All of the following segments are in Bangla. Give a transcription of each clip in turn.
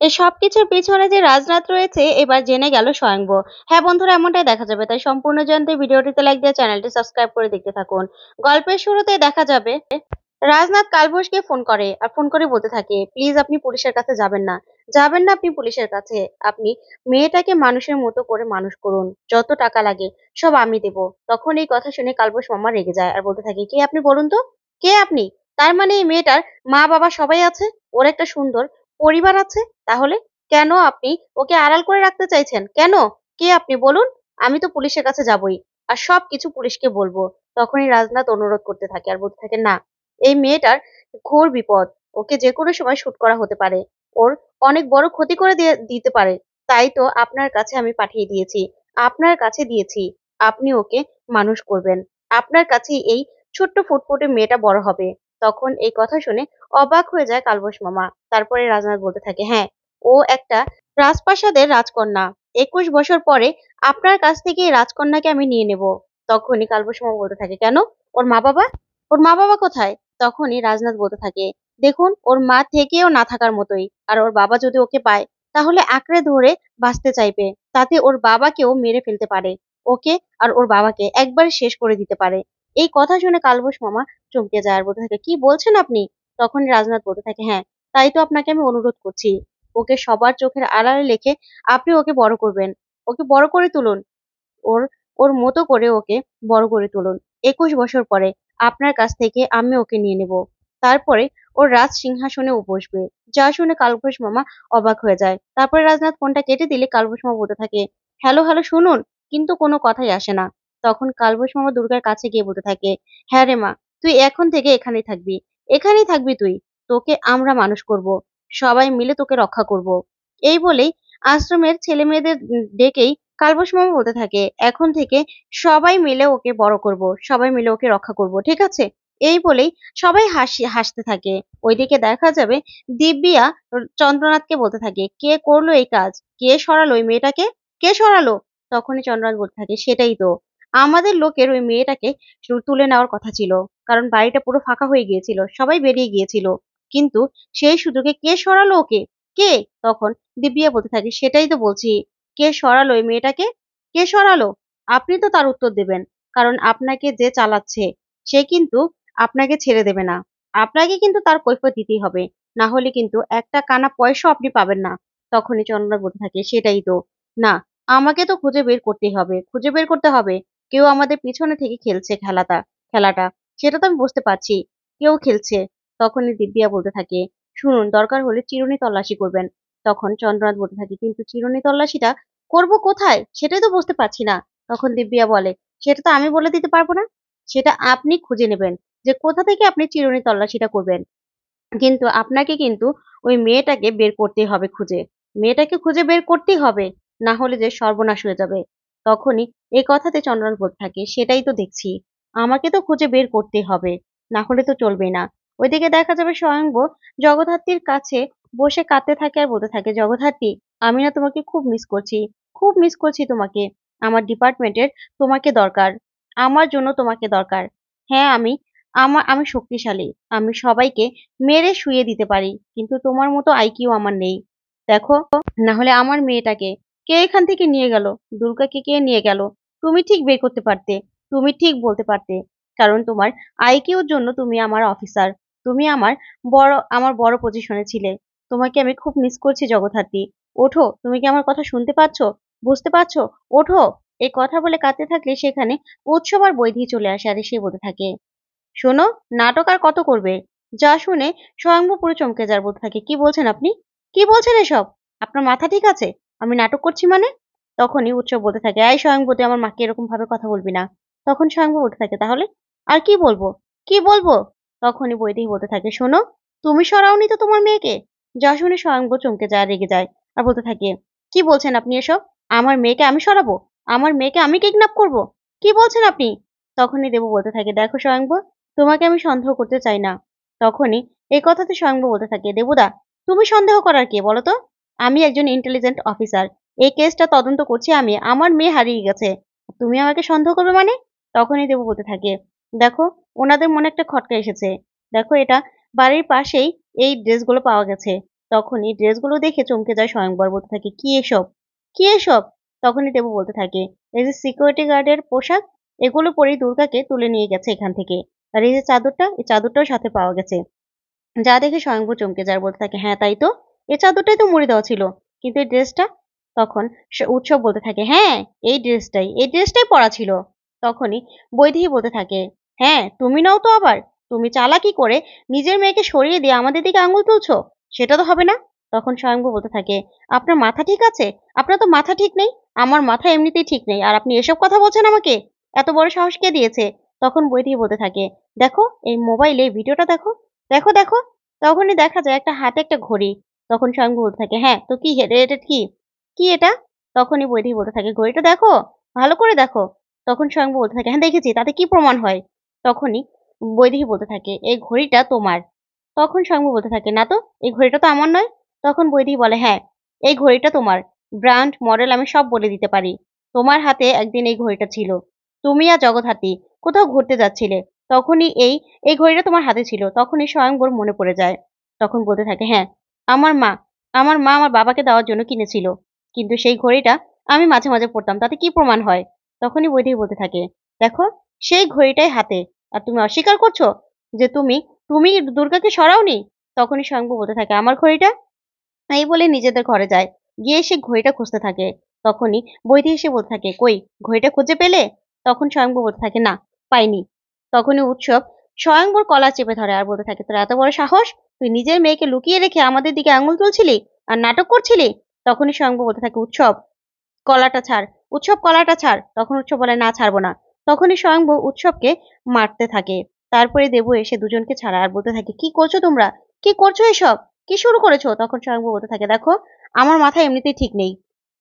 এই সবকিছুর পেছনে যে রাজনাথ রয়েছে এবার জেনে গেল স্বয়ংভ। হ্যাঁ বন্ধুরা, এমনটাই দেখা যাবে। তাই সম্পূর্ণ জানতে ভিডিওটিতে লাইক দিয়ে চ্যানেলটি সাবস্ক্রাইব করে দেখতে থাকুন। গল্পের শুরুতেই দেখা যাবে রাজনাথ কালবোসকে ফোন করে আর ফোন করে বলতে থাকে, প্লিজ আপনি পুলিশের কাছে যাবেন না। যাবেন না আপনি পুলিশের কাছে। আপনি মেয়েটাকে মানুষের মতো করে মানুষ করুন। যত টাকা লাগে সব আমি দেব। তখন এই কথা শুনে কালবোস মামা রেগে যায় আর বলতে থাকে, কে আপনি বলুন তো? কে আপনি? তার মানে এই মেয়েটার মা বাবা সবাই আছে, ওর একটা সুন্দর পরিবার আছে। তাহলে কেন আপনি ওকে আড়াল করে রাখতে চাইছেন? কেন? কে আপনি বলুন? আমি তো পুলিশের কাছে যাবই। আর সবকিছু পুলিশকে বলবো। তখনই রাজনাথ অনুরোধ করতে থাকে আর বলতে থাকে, না, এই মেয়েটার ঘোর বিপদ। ওকে যেকোনো সময় শুট করা হতে পারে। ওর অনেক বড় ক্ষতি করে দিতে পারে। তাই তো আপনার কাছে আমি পাঠিয়ে দিয়েছি। আপনার কাছে দিয়েছি। আপনি ওকে মানুষ করবেন। আপনার কাছেই এই ছোট্ট ফুটফুটে মেয়েটা বড় হবে। তখন এই কথা শুনে অবাক হয়ে যায় কালবোস মামা। তারপরে রাজনাথ বলতে থাকে, হ্যাঁ, ও একটা রাজপ্রাসাদের রাজকন্যা। ২১ বছর পরে আপনার কাছ থেকে এই রাজকন্যাকে আমি নিয়ে নেব। তখনই কালবোস মামা বলতে থাকে, কেন? ওর মা বাবা? ওর মা বাবা কোথায়? তখনই রাজনাথ বলতে থাকে, দেখুন, ওর মা থেকেও না থাকার মতোই। আর ওর বাবা যদি ওকে পায় তাহলে আঁকড়ে ধরে বাঁচতে চাইবে। তাতে ওর বাবাকেও মেরে ফেলতে পারে। ওকে আর ওর বাবাকে একবারে শেষ করে দিতে পারে। এই কথা শুনে কালবোস মামা চমকে যায় আর বলতে থাকে, কি বলছেন আপনি? তখন রাজনাথ বলতে থাকে, হ্যাঁ, তাই তো আপনাকে আমি অনুরোধ করছি। ওকে সবার চোখের আড়ালে রেখে আপনি ওকে বড় করবেন। ওকে বড় করে তুলুন। ওর ওর মতো করে ওকে বড় করে তুলুন। ২১ বছর পরে আপনার কাছ থেকে আমি ওকে নিয়ে নেব। তারপরে ওর রাজ সিংহাসনে ও বসবে। যা শুনে কালবোস মামা অবাক হয়ে যায়। তারপরে রাজনাথ ফোনটা কেটে দিলে কালবোস মামা বলতে থাকে, হ্যালো, হ্যালো শুনুন। কিন্তু কোনো কথাই আসে না। তখন কালবোস মামা দুর্গার কাছে গিয়ে বলতে থাকে, হ্যাঁ রে মা, তুই এখন থেকে এখানেই থাকবি। এখানেই থাকবি তুই। তোকে আমরা মানুষ করব। সবাই মিলে তোকে রক্ষা করব। এই বলেই আশ্রমের ছেলেমেয়েদের ডেকেই কালবোস মামা বলতে থাকে, এখন থেকে সবাই মিলে ওকে বড় করব। সবাই মিলে ওকে রক্ষা করব। ঠিক আছে? এই বলেই সবাই হাসতে থাকে। ওইদিকে দেখা যাবে দিব্যিয়া চন্দ্রনাথকে বলতে থাকে, কে করলো এই কাজ? কে সরালো ওই মেয়েটাকে? কে সরালো? তখনই চন্দ্রনাথ বলতে থাকে, সেটাই তো। আমাদের লোকের ওই মেয়েটাকে তুলে নেওয়ার কথা ছিল। কারণ বাড়িটা পুরো ফাঁকা হয়ে গিয়েছিল। সবাই বেরিয়ে গিয়েছিল। কিন্তু সেই সুযোগে কে সরালো ওকে? কে? তখন দিব্যিয়া বলতে থাকে, সেটাই তো বলছি। কে সরালো এই মেয়েটাকে? কে সরালো? আপনি তো তার উত্তর দেবেন। কারণ আপনাকে যে চালাচ্ছে সে কিন্তু আপনাকে ছেড়ে দেবে না। আপনাকে কিন্তু তার কৈফিয়ত দিতেই হবে। না হলে কিন্তু একটা কানা পয়সাও আপনি পাবেন না। তখনই চন্দ্রনাথ বলতে থাকে, সেটাই তো। না, আমাকে তো খুঁজে বের করতেই হবে। খুঁজে বের করতে হবে। কেউ আমাদের পিছনে থেকে খেলছে খেলাটা। সেটা তো আমি বুঝতে পারছি। কেউ খেলছে। তখনই দিব্যিয়া বলতে থাকে, শুনুন, দরকার হলে চিরুনি তল্লাশি করবেন। তখন চন্দ্রনাথ বলতে থাকে, কিন্তু চিরুনি তল্লাশিটা করব কোথায়? সেটাই তো বুঝতে পারছি না। তখন দিব্যিয়া বলে, সেটা তো আমি বলে দিতে পারবো না। সেটা আপনি খুঁজে নেবেন যে কোথা থেকে আপনি চিরুনি তল্লাশিটা করবেন। কিন্তু আপনাকে কিন্তু ওই মেয়েটাকে বের করতেই হবে খুঁজে। মেয়েটাকে খুঁজে বের করতেই হবে। না হলে যে সর্বনাশ হয়ে যাবে। তখনই এই কথাতে চন্দ্রনাথ বলতে থাকে, সেটাই তো দেখছি। আমাকে তো খুঁজে বের করতেই হবে। না হলে তো চলবেই না। ওইদিকে দেখা যাবে স্বয়ংব জগদ্ধাত্রীর কাছে বসে কাঁদতে থাকে আর বলতে থাকে, জগদ্ধাত্রী, আমি না তোমাকে খুব মিস করছি। খুব মিস করছি তোমাকে। আমার ডিপার্টমেন্টের তোমাকে দরকার। আমার জন্য তোমাকে দরকার। হ্যাঁ, আমি শক্তিশালী। আমি সবাইকে মেরে শুইয়ে দিতে পারি। কিন্তু তোমার মতো আইকিউ আমার নেই। দেখো, না হলে আমার মেয়েটাকে কে এখান থেকে নিয়ে গেল? দুর্গাকে কে নিয়ে গেল? তুমি ঠিক বের করতে পারতে। তুমি ঠিক বলতে পারতে। কারণ তোমার আইকিউর জন্য তুমি আমার অফিসার। তুমি আমার বড় পজিশনে ছিলে। তোমাকে আমি খুব মিস করছি জগদ্ধাত্রী। ওঠো, তুমি কি আমার কথা শুনতে পাচ্ছো? বুঝতে পারছো? ওঠো। এই কথা বলে কাঁদতে থাকলে সেখানে উৎসব আর বৈদেহী চলে আসে আর এসে বলতে থাকে, শোনো, নাটক আর কত করবে? যা শুনে স্বয়ম্ভু পুরো চমকে যায়, বলতে থাকে, কি বলছেন আপনি? কি বলছেন এসব? আপনার মাথা ঠিক আছে? আমি নাটক করছি মানে? তখনই উৎসব বলতে থাকে, এই স্বয়ম্ভু, তুই আমার মাকে এরকম ভাবে কথা বলবি না। তখন স্বয়ম্ভু বলতে থাকে, তাহলে আর কি বলবো? কি বলবো? তখনই বৈদেহী বলতে থাকে, শোনো, তুমি সরাওনি তো তোমার মেয়েকে। যা শুনে স্বয়ম্ভু চমকে যায়, রেগে যায় আর বলতে থাকে, কি বলছেন আপনি এসব? আমার মেয়েকে আমি সরাবো? আমার মেয়েকে আমি কিডন্যাপ করবো? কি বলছেন আপনি? তখনই দেবু বলতে থাকে, দেখো স্বয়ম্ভু, তোমাকে আমি সন্দেহ করতে চাই না। তখনই এই কথাতে স্বয়ম্ভু বলতে থাকে, দেবুদা, তুমি সন্দেহ করার কে বলো তো? আমি একজন ইন্টেলিজেন্ট অফিসার। এই কেসটা তদন্ত করছি আমি। আমার মেয়ে হারিয়ে গেছে। তুমি আমাকে সন্দেহ করবে মানে? তখনই দেবু বলতে থাকে, দেখো, ওনাদের মনে একটা খটকা এসেছে। দেখো, এটা বাড়ির পাশেই এই ড্রেসগুলো পাওয়া গেছে। তখনই ড্রেসগুলো দেখে চমকে যায় স্বয়ংবর, বলতে থাকে, কি এসব, কি এসব? তখনই দেবু বলতে থাকে, এই যে সিকিউরিটি গার্ডের পোশাক, এগুলো পরেই দুর্গাকে তুলে নিয়ে গেছে এখান থেকে। আর এই যে চাদরটা, এই চাদরটাও সাথে পাওয়া গেছে। যা দেখে স্বয়ংভু চমকে যায়, বলতে থাকে, হ্যাঁ তাই তো, এই চাদরটাই তো মুড়ি দেওয়া ছিল, কিন্তু এই ড্রেসটা? তখন উৎসব বলতে থাকে, হ্যাঁ এই ড্রেসটাই পরা ছিল। তখনই বৈদেহী বলতে থাকে, হ্যাঁ তুমি নাও তো আবার, তুমি চালাকি করে নিজের মেয়েকে সরিয়ে দিয়ে আমাদের দিকে আঙুল তুলছো, সেটা তো হবে না। তখন স্বয়ংভু বলতে থাকে, আপনার মাথা ঠিক আছে? আপনার তো মাথা ঠিক নেই। আমার মাথা এমনিতেই ঠিক নেই, আর আপনি এসব কথা বলছেন আমাকে? এত বড় সাহস কে দিয়েছে? তখন বৈদেহী বলতে থাকে, দেখো এই মোবাইলে ভিডিওটা দেখো, দেখো দেখো। তখনই দেখা যায় একটা হাতে একটা ঘড়ি। তখন স্বয়ংভু বলতে থাকে, হ্যাঁ তো কি, এটা কি, কি এটা? তখনই বৈদেহী বলতে থাকে, ঘড়িটা দেখো, ভালো করে দেখো। তখন স্বয়ংভু বলতে থাকে, হ্যাঁ দেখেছি, তাতে কি প্রমাণ হয়? তখনই বৈদেহী বলতে থাকে, এই ঘড়িটা তোমার। তখন স্বয়ংভু বলতে থাকে, না তো, এই ঘড়িটা তো আমার নয়। তখন বৈদেহী বলে, হ্যাঁ এই ঘড়িটা তোমার, ব্র্যান্ড মডেল আমি সব বলে দিতে পারি। তোমার হাতে একদিন এই ঘড়িটা ছিল, তুমি আর জগদ্ধাত্রী কোথাও ঘুরতে যাচ্ছিলে, তখনই এই ঘড়িটা তোমার হাতে ছিল। তখনই স্বয়ংবর মনে পড়ে যায়। তখন বলতে থাকে, হ্যাঁ আমার মা আমার মা আমার বাবাকে দেওয়ার জন্য কিনেছিল, কিন্তু সেই ঘড়িটা আমি মাঝে মাঝে পড়তাম, তাতে কি প্রমাণ হয়? তখনই বৈদেহী বলতে থাকে, দেখো সেই ঘড়িটাই হাতে, আর তুমি অস্বীকার করছো যে তুমি তুমি দুর্গাকে সরাওনি। তখনই স্বয়ংবু বলতে থাকে, আমার ঘড়িটা? এই বলে নিজেদের ঘরে যায়। গিয়ে সে ঘড়িটা খুঁজতে থাকে। তখনই বৈদেহী এসে বলতে থাকে, কই ঘড়িটা খুঁজে পেলে? তখন স্বয়ংবর বলতে থাকে, না পাইনি। তখনই উৎসব স্বয়ংবর কলার চেপে ধরে আর বলতে থাকে, তোর এত বড় সাহস, তুই নিজের মেয়েকে লুকিয়ে রেখে আমাদের দিকে আঙুল তুলছিলি আর নাটক করছিলি? তখনই স্বয়ংবর বলতে থাকে, উৎসব কলাটা ছাড়, উৎসব কলাটা ছাড়। তখন উৎসব বলে, না ছাড়বো না। তখনই স্বয়ংভু উৎসবকে মারতে থাকে। তারপরে দেবু এসে দুজনকে ছাড়া আর বলতে থাকে, কি করছো তোমরা, কি করছো এসব, কি শুরু করেছো? তখন স্বয়ংভু বলতে থাকে, দেখো আমার মাথা এমনিতেই ঠিক নেই,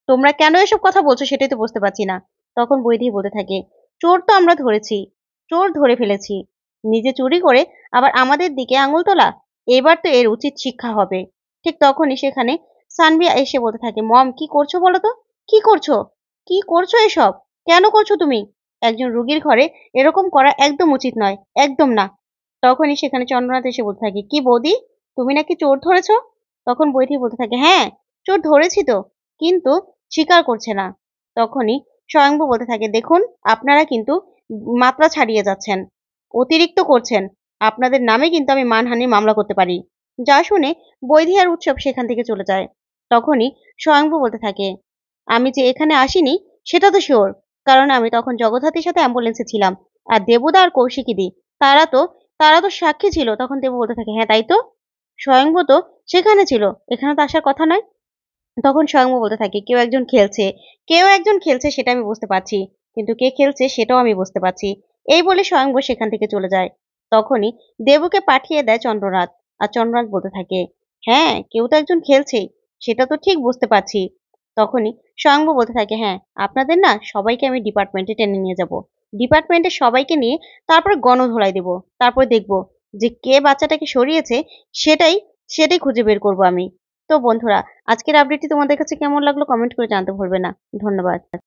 তোমরা কেন এসব কথা বলছো সেটাই তো বুঝতে পারছি না। তখন বৈদেহী বলতে থাকে, চোর তো আমরা ধরেছি, চোর ধরে ফেলেছি, নিজে চুরি করে আবার আমাদের দিকে আঙুল তোলা, এবার তো এর উচিত শিক্ষা হবে। ঠিক তখনই সেখানে সানভি এসে বলতে থাকে, মম কি করছো বলো তো, কি করছো? কি করছো এসব? কেন করছো তুমি? একজন রোগীর ঘরে এরকম করা একদম উচিত নয়, একদম না। তখনই সেখানে চন্দ্রনাথ এসে বলতে থাকে, কি বৌদি, তুমি নাকি চোর ধরেছো? তখন বৈদেহী বলতে থাকে, হ্যাঁ চোর ধরেছি তো, কিন্তু স্বীকার করছে না। তখনই স্বয়ংভু বলতে থাকে, দেখুন আপনারা কিন্তু মাত্রা ছাড়িয়ে যাচ্ছেন, অতিরিক্ত করছেন, আপনাদের নামে কিন্তু আমি মানহানির মামলা করতে পারি। যা শুনে বৈদেহী আর উৎসব সেখান থেকে চলে যায়। তখনই স্বয়ংভু বলতে থাকে, আমি যে এখানে আসিনি সেটা তো শিওর, কারণ আমি তখন জগদ্ধাত্রীর সাথে অ্যাম্বুলেন্সে ছিলাম, আর দেবুদা আর কৌশিকীদি তারা তো তারা তো সাক্ষী ছিল। তখন দেবু বলতে থাকে, হ্যাঁ তাই তো, স্বয়ংভু তো সেখানে ছিল, এখানে তো আসার কথা নয়। তখন স্বয়ংভু বলতে থাকে, কেউ একজন খেলছে সেটা আমি বুঝতে পারছি, কিন্তু কে খেলছে সেটাও আমি বুঝতে পারছি। এই বলে স্বয়ংভু সেখান থেকে চলে যায়। তখনই দেবুকে পাঠিয়ে দেয় চন্দ্রনাথ, আর চন্দ্রনাথ বলতে থাকে, হ্যাঁ কেউ তো একজন খেলছেই, সেটা তো ঠিক বুঝতে পারছি। তখনই স্বয়ংভু বলতে থাকে, হ্যাঁ আপনাদের না সবাইকে আমি ডিপার্টমেন্টে টেনে নিয়ে যাব, ডিপার্টমেন্টের সবাইকে নিয়ে তারপরে গণধোলাই দেব, তারপর দেখব যে কে বাচ্চাটাকে সরিয়েছে, সেটাই সেটাই খুঁজে বের করব আমি। তো বন্ধুরা, আজকের আপডেটটি তোমাদের কাছে কেমন লাগলো কমেন্ট করে জানাতে ভুলবে না। ধন্যবাদ।